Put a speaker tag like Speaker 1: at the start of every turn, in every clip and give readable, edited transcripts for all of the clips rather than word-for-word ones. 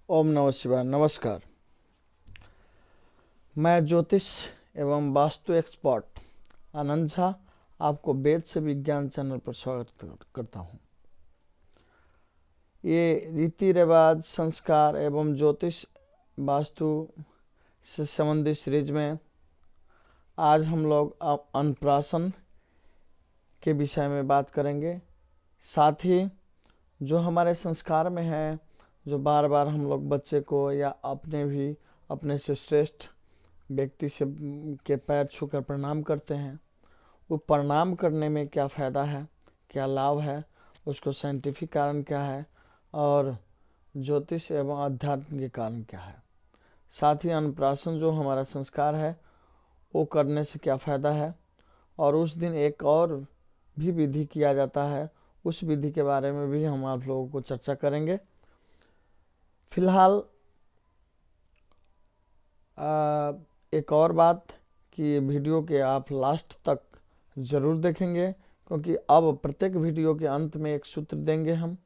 Speaker 1: ओम नमः शिवाय। नमस्कार। मैं ज्योतिष एवं वास्तु एक्सपर्ट आनंद झा आपको वेद से विज्ञान चैनल पर स्वागत करता हूँ। ये रीति रिवाज, संस्कार एवं ज्योतिष वास्तु से संबंधित सीरीज में आज हम लोग अन्नप्राशन के विषय में बात करेंगे। साथ ही जो हमारे संस्कार में है, जो बार बार हम लोग बच्चे को या अपने से श्रेष्ठ व्यक्ति से के पैर छूकर प्रणाम करते हैं, वो प्रणाम करने में क्या फ़ायदा है, क्या लाभ है, उसको साइंटिफिक कारण क्या है और ज्योतिष एवं अध्यात्म के कारण क्या है। साथ ही अन्नप्राशन जो हमारा संस्कार है वो करने से क्या फ़ायदा है, और उस दिन एक और भी विधि किया जाता है, उस विधि के बारे में भी हम आप लोगों को चर्चा करेंगे। फिलहाल एक और बात कि वीडियो के आप लास्ट तक ज़रूर देखेंगे, क्योंकि अब प्रत्येक वीडियो के अंत में एक सूत्र देंगे हम।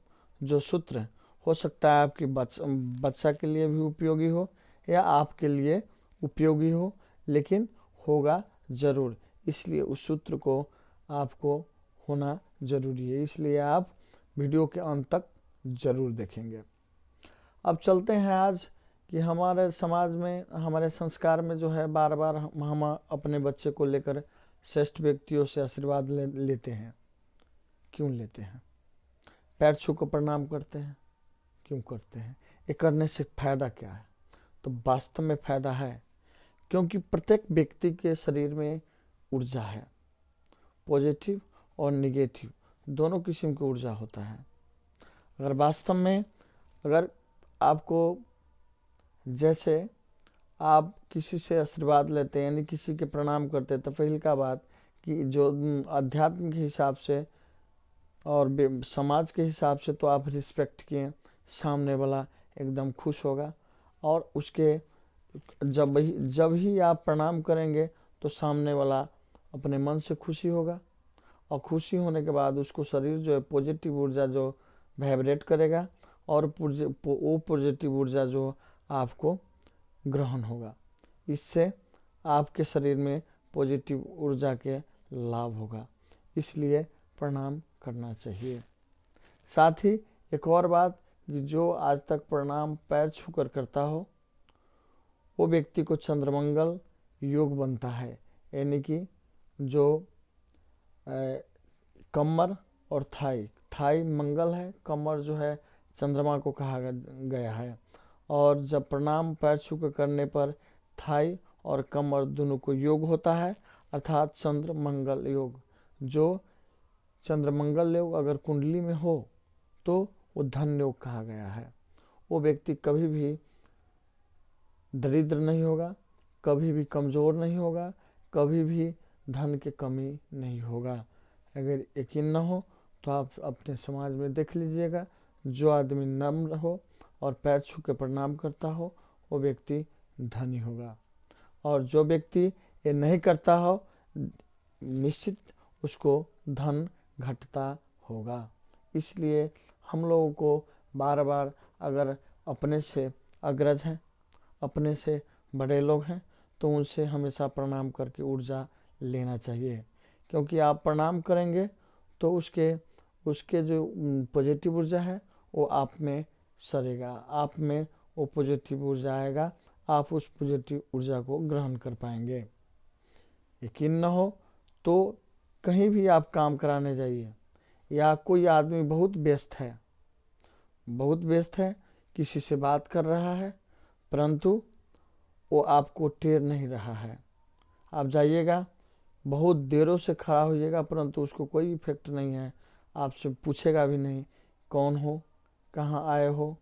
Speaker 1: जो सूत्र हो सकता है आपकी बच्चा के लिए भी उपयोगी हो या आपके लिए उपयोगी हो, लेकिन होगा ज़रूर। इसलिए उस सूत्र को आपको होना ज़रूरी है, इसलिए आप वीडियो के अंत तक ज़रूर देखेंगे। अब चलते हैं आज कि हमारे समाज में, हमारे संस्कार में जो है, बार बार हम अपने बच्चे को लेकर श्रेष्ठ व्यक्तियों से आशीर्वाद लेते हैं। क्यों लेते हैं? पैर छू कर प्रणाम करते हैं, क्यों करते हैं? ये करने से फ़ायदा क्या है? तो वास्तव में फ़ायदा है, क्योंकि प्रत्येक व्यक्ति के शरीर में ऊर्जा है। पॉजिटिव और निगेटिव दोनों किस्म की ऊर्जा होता है। अगर वास्तव में अगर आपको, जैसे आप किसी से आशीर्वाद लेते हैं, यानी किसी के प्रणाम करते हैं, तो पहली का बात कि जो अध्यात्म के हिसाब से और समाज के हिसाब से तो आप रिस्पेक्ट किए, सामने वाला एकदम खुश होगा। और उसके जब ही आप प्रणाम करेंगे तो सामने वाला अपने मन से खुशी होगा, और खुशी होने के बाद उसको शरीर जो है पॉजिटिव ऊर्जा जो वाइब्रेट करेगा, और वो पॉजिटिव ऊर्जा जो आपको ग्रहण होगा। इससे आपके शरीर में पॉजिटिव ऊर्जा के लाभ होगा। इसलिए प्रणाम करना चाहिए। साथ ही एक और बात कि जो आज तक प्रणाम पैर छूकर करता हो, वो व्यक्ति को चंद्रमंगल योग बनता है। यानी कि जो कमर और थाई मंगल है, कमर जो है चंद्रमा को कहा गया है। और जब प्रणाम पैर छू कर करने पर थाई और कमर दोनों को योग होता है, अर्थात चंद्र मंगल योग। जो चंद्र मंगल योग अगर कुंडली में हो तो वो धन योग कहा गया है। वो व्यक्ति कभी भी दरिद्र नहीं होगा, कभी भी कमज़ोर नहीं होगा, कभी भी धन की कमी नहीं होगा। अगर यकीन न हो तो आप अपने समाज में देख लीजिएगा, जो आदमी नम्र हो और पैर छू के प्रणाम करता हो, वो व्यक्ति धनी होगा। और जो व्यक्ति ये नहीं करता हो, निश्चित उसको धन घटता होगा। इसलिए हम लोगों को बार बार, अगर अपने से अग्रज हैं, अपने से बड़े लोग हैं, तो उनसे हमेशा प्रणाम करके ऊर्जा लेना चाहिए। क्योंकि आप प्रणाम करेंगे तो उसके जो पॉजिटिव ऊर्जा है वो आप में सरेगा, आप में वो पॉजिटिव ऊर्जा आएगा, आप उस पॉजिटिव ऊर्जा को ग्रहण कर पाएंगे। यकीन न हो तो कहीं भी आप काम कराने जाइए, या कोई आदमी बहुत व्यस्त है, किसी से बात कर रहा है, परंतु वो आपको टेर नहीं रहा है, आप जाइएगा, बहुत देरों से खड़ा होइएगा, परंतु उसको कोई इफेक्ट नहीं है, आपसे पूछेगा भी नहीं कौन हो, कहाँ आए हो,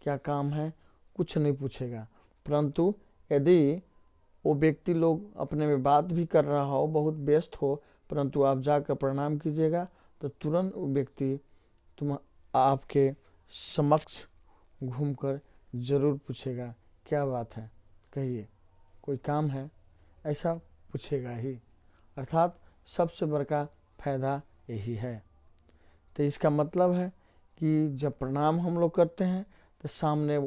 Speaker 1: क्या काम है, कुछ नहीं पूछेगा। परंतु यदि वो व्यक्ति लोग अपने में बात भी कर रहा हो, बहुत व्यस्त हो, परंतु आप जाकर प्रणाम कीजिएगा, तो तुरंत वो व्यक्ति आपके समक्ष घूमकर ज़रूर पूछेगा, क्या बात है, कहिए, कोई काम है, ऐसा पूछेगा ही। अर्थात सबसे बड़ा फायदा यही है। तो इसका मतलब है कि जब प्रणाम हम लोग करते हैं तो सामने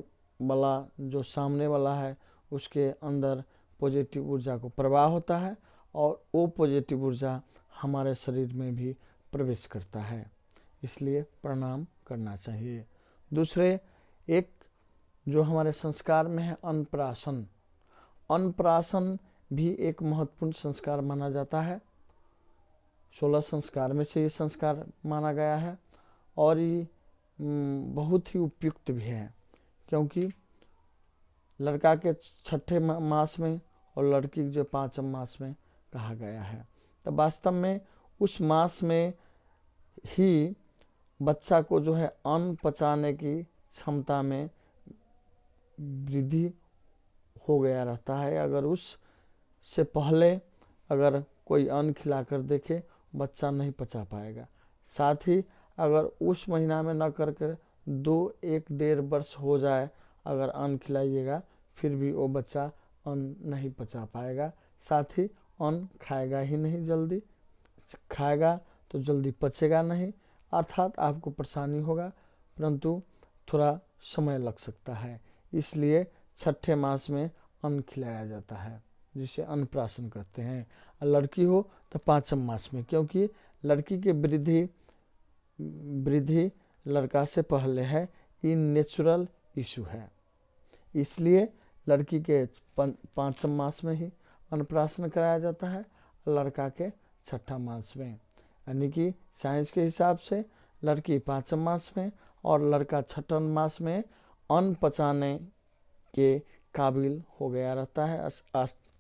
Speaker 1: वाला जो सामने वाला है उसके अंदर पॉजिटिव ऊर्जा को प्रवाह होता है और वो पॉजिटिव ऊर्जा हमारे शरीर में भी प्रवेश करता है, इसलिए प्रणाम करना चाहिए। दूसरे एक जो हमारे संस्कार में है अन्नप्राशन। अन्नप्राशन भी एक महत्वपूर्ण संस्कार माना जाता है। 16 संस्कार में से ये संस्कार माना गया है और ये बहुत ही उपयुक्त भी है, क्योंकि लड़का के 6ठे मास में और लड़की के जो 5वें मास में कहा गया है। तो वास्तव में उस मास में ही बच्चा को जो है अन्न पचाने की क्षमता में वृद्धि हो गया रहता है। अगर उस से पहले अगर कोई अन्न खिलाकर देखे, बच्चा नहीं पचा पाएगा। साथ ही अगर उस महीना में न करके 1-1.5 वर्ष हो जाए, अगर अन्न खिलाइएगा फिर भी वो बच्चा अन्न नहीं पचा पाएगा। साथ ही अन्न खाएगा ही नहीं, जल्दी खाएगा तो जल्दी पचेगा नहीं, अर्थात आपको परेशानी होगा, परंतु थोड़ा समय लग सकता है। इसलिए 6ठे मास में अन्न खिलाया जाता है, जिसे अन्नप्राशन कहते हैं। लड़की हो तो 5वें मास में, क्योंकि लड़की की वृद्धि लड़का से पहले है, ये नेचुरल इशू है। इसलिए लड़की के 5वें मास में ही अन्नप्राशन कराया जाता है, लड़का के 6ठा मास में। यानी कि साइंस के हिसाब से लड़की 5वें मास में और लड़का 6ठे मास में अन्न पचाने के काबिल हो गया रहता है,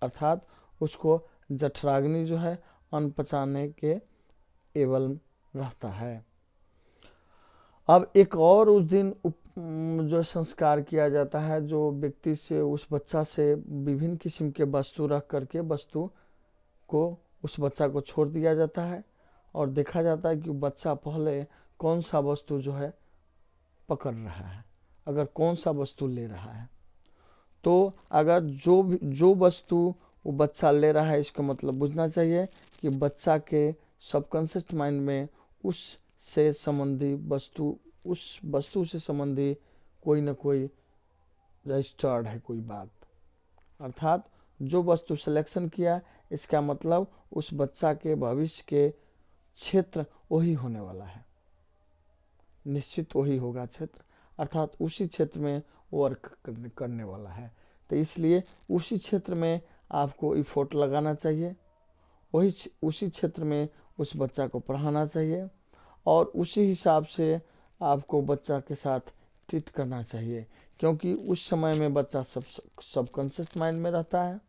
Speaker 1: अर्थात उसको जठराग्नि जो है अन्न पचाने के एबल रहता है। अब एक और उस दिन जो संस्कार किया जाता है, जो व्यक्ति से उस बच्चा से विभिन्न किस्म के वस्तु रख करके वस्तु को उस बच्चा को छोड़ दिया जाता है और देखा जाता है कि बच्चा पहले कौन सा वस्तु जो है पकड़ रहा है। अगर कौन सा वस्तु ले रहा है, तो अगर जो वस्तु वो बच्चा ले रहा है, इसका मतलब बुझना चाहिए कि बच्चा के सबकॉन्शियस माइंड में उस वस्तु से संबंधी कोई न कोई रजिस्टर्ड है कोई बात। अर्थात जो वस्तु सिलेक्शन किया, इसका मतलब उस बच्चा के भविष्य के क्षेत्र वही होने वाला है, निश्चित वही होगा क्षेत्र, अर्थात उसी क्षेत्र में वर्क करने वाला है। तो इसलिए उसी क्षेत्र में आपको एफर्ट लगाना चाहिए, उसी क्षेत्र में उस बच्चा को पढ़ाना चाहिए और उसी हिसाब से आपको बच्चा के साथ ट्रीट करना चाहिए, क्योंकि उस समय में बच्चा सबकॉन्शियस माइंड में रहता है,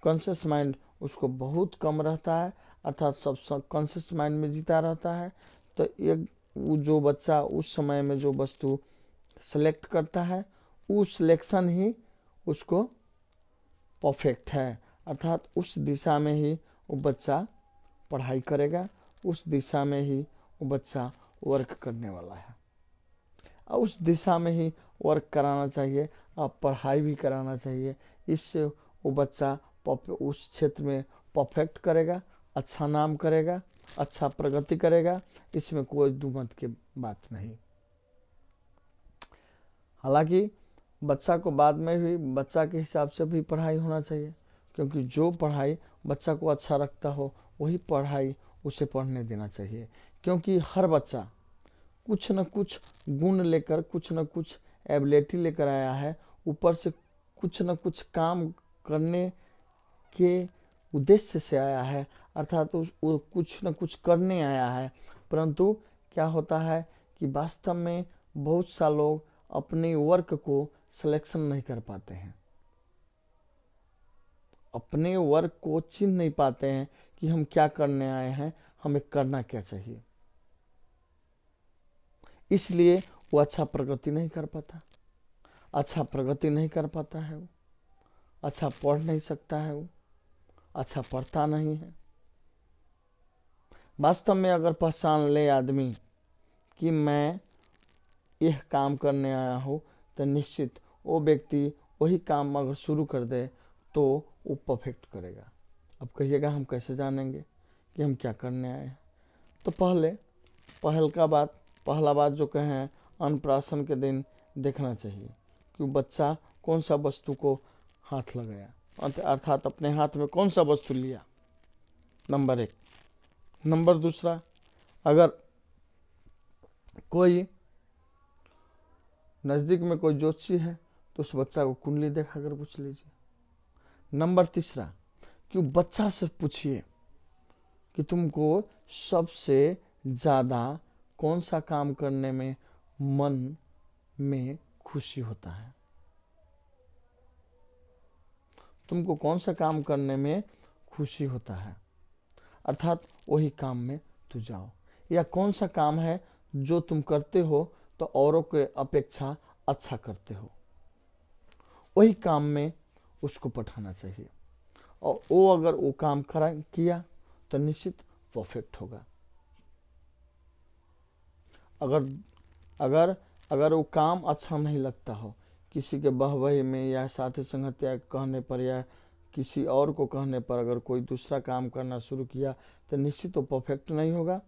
Speaker 1: कॉन्शियस माइंड उसको बहुत कम रहता है, अर्थात सबकॉन्शियस माइंड में जीता रहता है। तो एक जो बच्चा उस समय में जो वस्तु सेलेक्ट करता है, उस सिलेक्शन ही उसको परफेक्ट है, अर्थात उस दिशा में ही वो बच्चा पढ़ाई करेगा, उस दिशा में ही वो बच्चा वर्क करने वाला है और उस दिशा में ही वर्क कराना चाहिए और पढ़ाई भी कराना चाहिए। इससे वो बच्चा उस क्षेत्र में परफेक्ट करेगा, अच्छा नाम करेगा, अच्छा प्रगति करेगा, इसमें कोई दुमत की बात नहीं। हालांकि बच्चा को बाद में भी बच्चा के हिसाब से भी पढ़ाई होना चाहिए, क्योंकि जो पढ़ाई बच्चा को अच्छा रखता हो वही पढ़ाई उसे पढ़ने देना चाहिए, क्योंकि हर बच्चा कुछ न कुछ गुण लेकर, कुछ न कुछ एबिलिटी लेकर आया है, ऊपर से कुछ न कुछ काम करने के उद्देश्य से आया है, अर्थात वो कुछ न कुछ करने आया है। परंतु क्या होता है कि वास्तव में बहुत सा लोग अपने वर्क को सिलेक्शन नहीं कर पाते हैं, अपने वर्क को चिन्ह नहीं पाते हैं कि हम क्या करने आए हैं, हमें करना क्या चाहिए। इसलिए वो अच्छा प्रगति नहीं कर पाता, अच्छा प्रगति नहीं कर पाता है, वो अच्छा पढ़ नहीं सकता है, वो अच्छा पढ़ता नहीं है। वास्तव में अगर पहचान ले आदमी कि मैं यह काम करने आया हूँ, तो निश्चित वो व्यक्ति वही काम अगर शुरू कर दे तो वो परफेक्ट करेगा। अब कहिएगा हम कैसे जानेंगे कि हम क्या करने आए हैं? तो पहला बात जो कहें अन्नप्राशन के दिन देखना चाहिए कि बच्चा कौन सा वस्तु को हाथ लगाया, अर्थात अपने हाथ में कौन सा वस्तु लिया, नंबर 1। नंबर दूसरा, अगर कोई नज़दीक में कोई ज्योतिषी है तो उस बच्चा को कुंडली देखा कर पूछ लीजिए। नंबर तीसरा, कि बच्चा से पूछिए कि तुमको सबसे ज़्यादा कौन सा काम करने में मन में खुशी होता है, तुमको कौन सा काम करने में खुशी होता है, अर्थात वही काम में तू जाओ। या कौन सा काम है जो तुम करते हो तो औरों के अपेक्षा अच्छा करते हो, वही काम में उसको पठाना चाहिए। और वो अगर वो काम किया तो निश्चित परफेक्ट होगा। अगर वो काम अच्छा नहीं लगता हो, किसी के बहबही में या साथी संगतिया कहने पर या किसी और को कहने पर अगर कोई दूसरा काम करना शुरू किया तो निश्चित वो परफेक्ट नहीं होगा,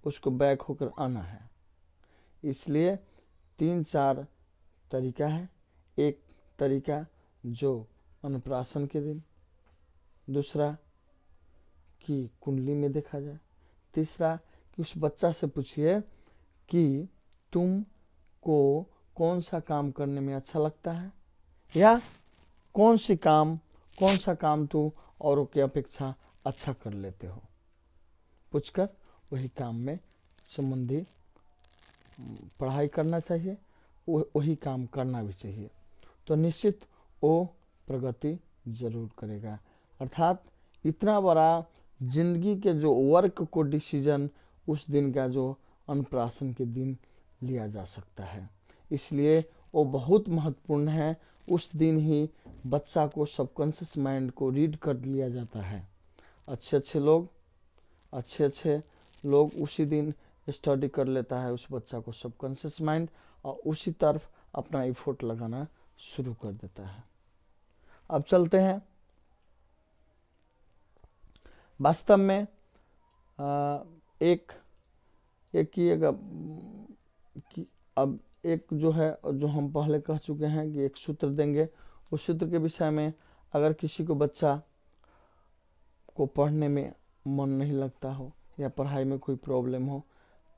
Speaker 1: उसको बैक होकर आना है। इसलिए 3-4 तरीका है। एक तरीका जो अन्नप्राशन के दिन, दूसरा कि कुंडली में देखा जाए, तीसरा कि उस बच्चा से पूछिए कि तुमको कौन सा काम करने में अच्छा लगता है या कौन सा काम तू औरों की अपेक्षा अच्छा कर लेते हो, पूछकर वही काम में संबंधी पढ़ाई करना चाहिए, वही काम करना भी चाहिए, तो निश्चित वो प्रगति जरूर करेगा। अर्थात इतना बड़ा जिंदगी के जो वर्क को डिसीजन उस दिन का जो अन्नप्राशन के दिन लिया जा सकता है, इसलिए वो बहुत महत्वपूर्ण है। उस दिन ही बच्चा को सबकॉन्शियस माइंड को रीड कर लिया जाता है। अच्छे लोग उसी दिन स्टडी कर लेता है उस बच्चा को सबकॉन्शियस माइंड, और उसी तरफ अपना एफर्ट लगाना शुरू कर देता है। अब चलते हैं वास्तव में अब एक जो है, जो हम पहले कह चुके हैं कि एक सूत्र देंगे, उस सूत्र के विषय में अगर किसी को बच्चा को पढ़ने में मन नहीं लगता हो या पढ़ाई में कोई प्रॉब्लम हो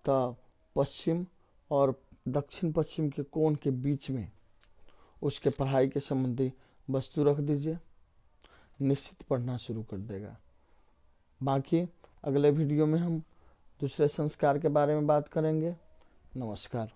Speaker 1: तो पश्चिम और दक्षिण पश्चिम के कोण के बीच में उसके पढ़ाई के संबंधी वस्तु रख दीजिए, निश्चित पढ़ना शुरू कर देगा। बाकी अगले वीडियो में हम दूसरे संस्कार के बारे में बात करेंगे। नमस्कार।